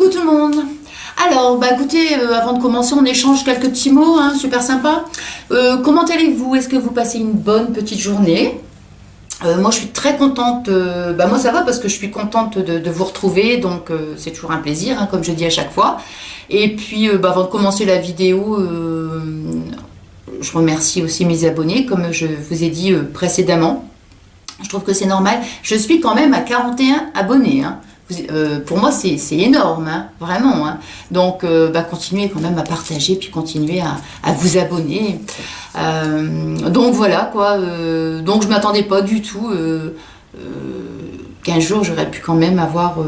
Coucou tout le monde. Alors, écoutez, avant de commencer, on échange quelques petits mots, hein, super sympa. Comment allez-vous? Est-ce que vous passez une bonne petite journée? Moi, je suis très contente. Moi, ça va parce que je suis contente de vous retrouver, donc c'est toujours un plaisir, hein, comme je dis à chaque fois. Et puis, avant de commencer la vidéo, je remercie aussi mes abonnés, comme je vous ai dit précédemment. Je trouve que c'est normal. Je suis quand même à 41 abonnés, hein. Pour moi, c'est énorme, hein, vraiment. Hein. Donc, continuez quand même à partager, puis continuez à vous abonner. Donc, voilà, quoi. Donc, je ne m'attendais pas du tout qu'un jour, j'aurais pu quand même avoir,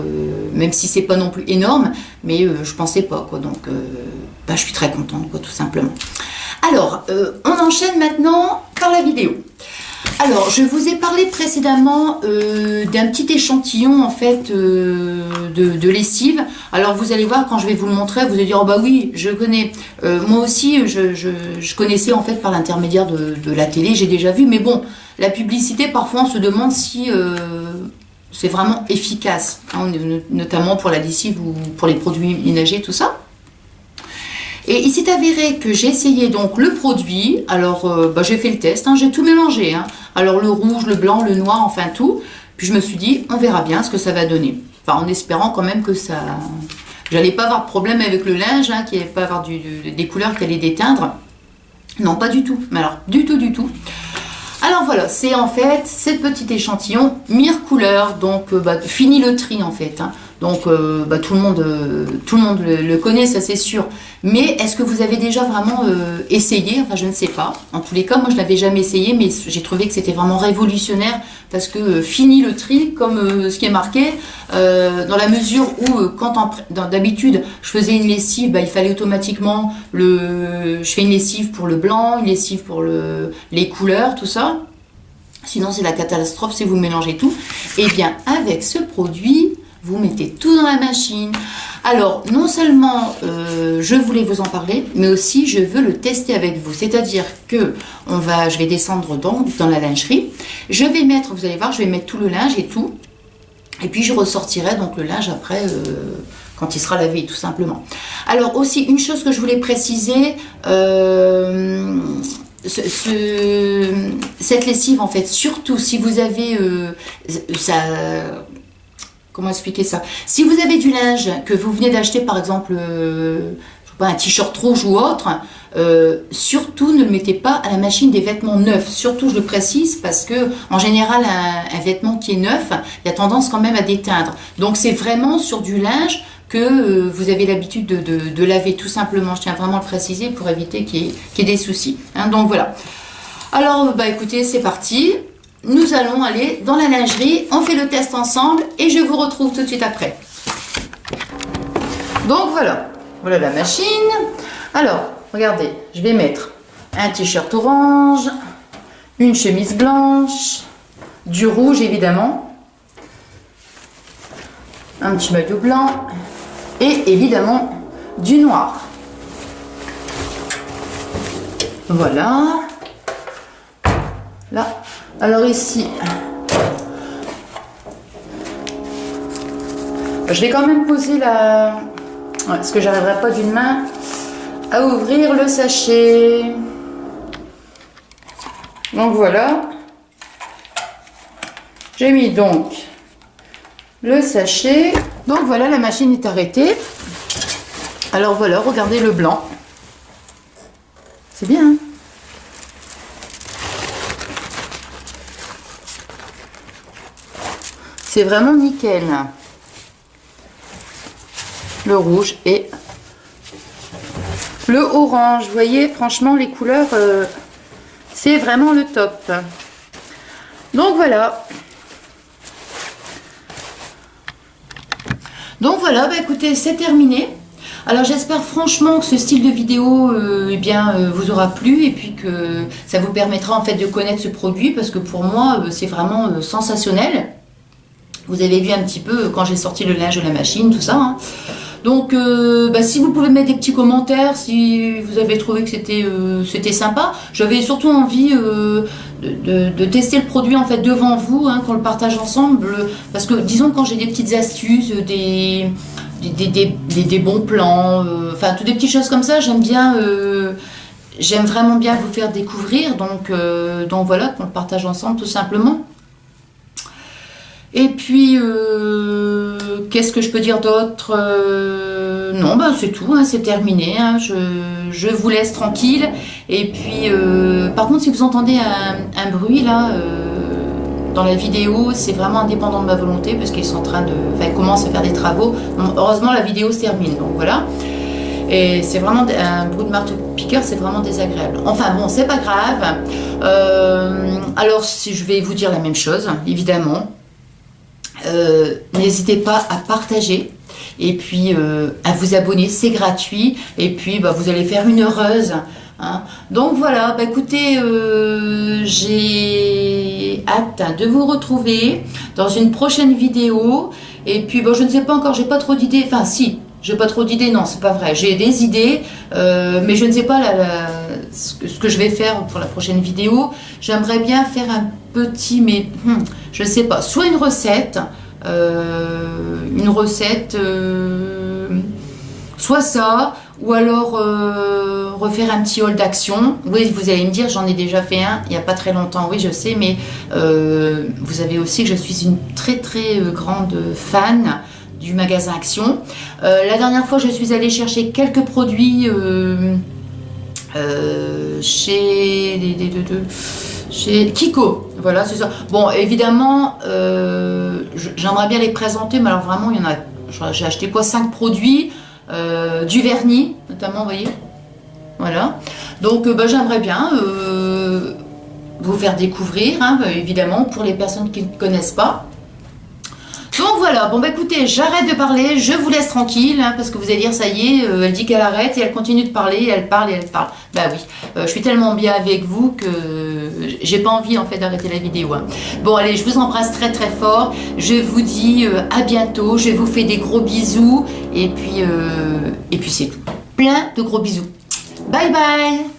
même si c'est pas non plus énorme, mais je ne pensais pas, quoi. Donc, je suis très contente, quoi, tout simplement. Alors, on enchaîne maintenant par la vidéo. Alors, je vous ai parlé précédemment d'un petit échantillon en fait de lessive. Alors, vous allez voir quand je vais vous le montrer, vous allez dire oh bah oui, je connais. Moi aussi, je connaissais en fait par l'intermédiaire de la télé, j'ai déjà vu. Mais bon, la publicité, parfois, on se demande si c'est vraiment efficace, hein, notamment pour la lessive ou pour les produits ménagers, tout ça. Et il s'est avéré que j'ai essayé donc le produit, alors j'ai fait le test, hein, j'ai tout mélangé, hein. Alors le rouge, le blanc, le noir, enfin tout, puis je me suis dit on verra bien ce que ça va donner, enfin en espérant quand même que ça, j'allais pas avoir de problème avec le linge, hein, qu'il n'y allait pas avoir des couleurs qui allaient déteindre, non pas du tout, mais alors du tout. Alors voilà, c'est en fait cette petite échantillon mire couleur, donc fini le tri en fait, hein. Donc tout le monde le connaît, ça c'est sûr. Mais est-ce que vous avez déjà vraiment essayé? Enfin, je ne sais pas. En tous les cas, moi je l'avais jamais essayé, mais j'ai trouvé que c'était vraiment révolutionnaire parce que fini le tri, comme ce qui est marqué, dans la mesure où d'habitude je faisais une lessive, il fallait automatiquement je fais une lessive pour le blanc, une lessive pour les couleurs, tout ça. Sinon c'est la catastrophe si vous mélangez tout. Et bien avec ce produit, vous mettez tout dans la machine. Alors, non seulement je voulais vous en parler, mais aussi je veux le tester avec vous. C'est-à-dire que je vais descendre dans la lingerie. Je vais mettre, vous allez voir, je vais mettre tout le linge et tout. Et puis je ressortirai donc le linge après quand il sera lavé, tout simplement. Alors aussi, une chose que je voulais préciser, cette lessive, en fait, surtout si vous avez comment expliquer ça? Si vous avez du linge que vous venez d'acheter, par exemple, je sais pas, un t-shirt rouge ou autre, surtout ne le mettez pas à la machine des vêtements neufs. Surtout, je le précise, parce que en général, un vêtement qui est neuf, il y a tendance quand même à déteindre. Donc, c'est vraiment sur du linge que vous avez l'habitude de laver, tout simplement. Je tiens vraiment à le préciser pour éviter qu'il y ait des soucis. Hein, donc, voilà. Alors, écoutez, c'est parti. Nous allons aller dans la lingerie, on fait le test ensemble et je vous retrouve tout de suite après. Donc voilà la machine. Alors, regardez, je vais mettre un t-shirt orange, une chemise blanche, du rouge évidemment, un petit maillot blanc et évidemment du noir. Voilà. Là. Alors ici, je vais quand même poser parce que j'arriverai pas d'une main à ouvrir le sachet. Donc voilà, j'ai mis donc le sachet. Donc voilà, la machine est arrêtée. Alors voilà, regardez le blanc. C'est bien, hein? C'est vraiment nickel. Le rouge et le orange. Vous voyez, franchement, les couleurs, c'est vraiment le top. Donc voilà. Écoutez, c'est terminé. Alors j'espère franchement que ce style de vidéo vous aura plu et puis que ça vous permettra en fait de connaître ce produit parce que pour moi, c'est vraiment sensationnel. Vous avez vu un petit peu quand j'ai sorti le linge de la machine, tout ça. Hein. Donc, si vous pouvez mettre des petits commentaires, si vous avez trouvé que c'était sympa. J'avais surtout envie de tester le produit en fait devant vous, hein, qu'on le partage ensemble. Parce que disons quand j'ai des petites astuces, des des bons plans, enfin toutes des petites choses comme ça. J'aime bien, j'aime vraiment bien vous faire découvrir, donc voilà, qu'on le partage ensemble tout simplement. Et puis, qu'est-ce que je peux dire d'autre? Non, ben c'est tout, hein, c'est terminé. Hein, je vous laisse tranquille. Et puis, par contre, si vous entendez un bruit là, dans la vidéo, c'est vraiment indépendant de ma volonté, parce qu'ils sont en train de... Enfin, ils commencent à faire des travaux. Donc, heureusement, la vidéo se termine, donc voilà. Et c'est vraiment un bruit de marteau-piqueur, c'est vraiment désagréable. Enfin bon, c'est pas grave. Alors, si je vais vous dire la même chose, évidemment. N'hésitez pas à partager et puis à vous abonner, c'est gratuit, et puis bah, vous allez faire une heureuse, hein. Donc voilà, bah, écoutez, j'ai hâte de vous retrouver dans une prochaine vidéo, et puis bon, je ne sais pas encore, j'ai pas trop d'idées, enfin si, j'ai pas trop d'idées, non c'est pas vrai, j'ai des idées, mais je ne sais pas ce que je vais faire pour la prochaine vidéo. J'aimerais bien faire un petit, mais je ne sais pas, soit une recette, soit ça, ou alors refaire un petit haul d'action. Oui, vous allez me dire, j'en ai déjà fait un il n'y a pas très longtemps, oui je sais, mais vous savez aussi que je suis une très très grande fan du magasin Action. La dernière fois, je suis allée chercher quelques produits chez Kiko, voilà, c'est ça. Bon, évidemment, j'aimerais bien les présenter, mais alors vraiment, il y en a. J'ai acheté quoi, 5 produits, du vernis, notamment, vous voyez. Voilà. Donc, bah, j'aimerais bien vous faire découvrir, hein, évidemment, pour les personnes qui ne connaissent pas. Donc voilà, bon bah écoutez, j'arrête de parler, je vous laisse tranquille, hein, parce que vous allez dire ça y est, elle dit qu'elle arrête et elle continue de parler, elle parle et elle parle. Bah oui, je suis tellement bien avec vous que j'ai pas envie en fait d'arrêter la vidéo, hein. Bon allez, je vous embrasse très très fort, je vous dis à bientôt, je vous fais des gros bisous, et puis c'est tout. Plein de gros bisous. Bye bye.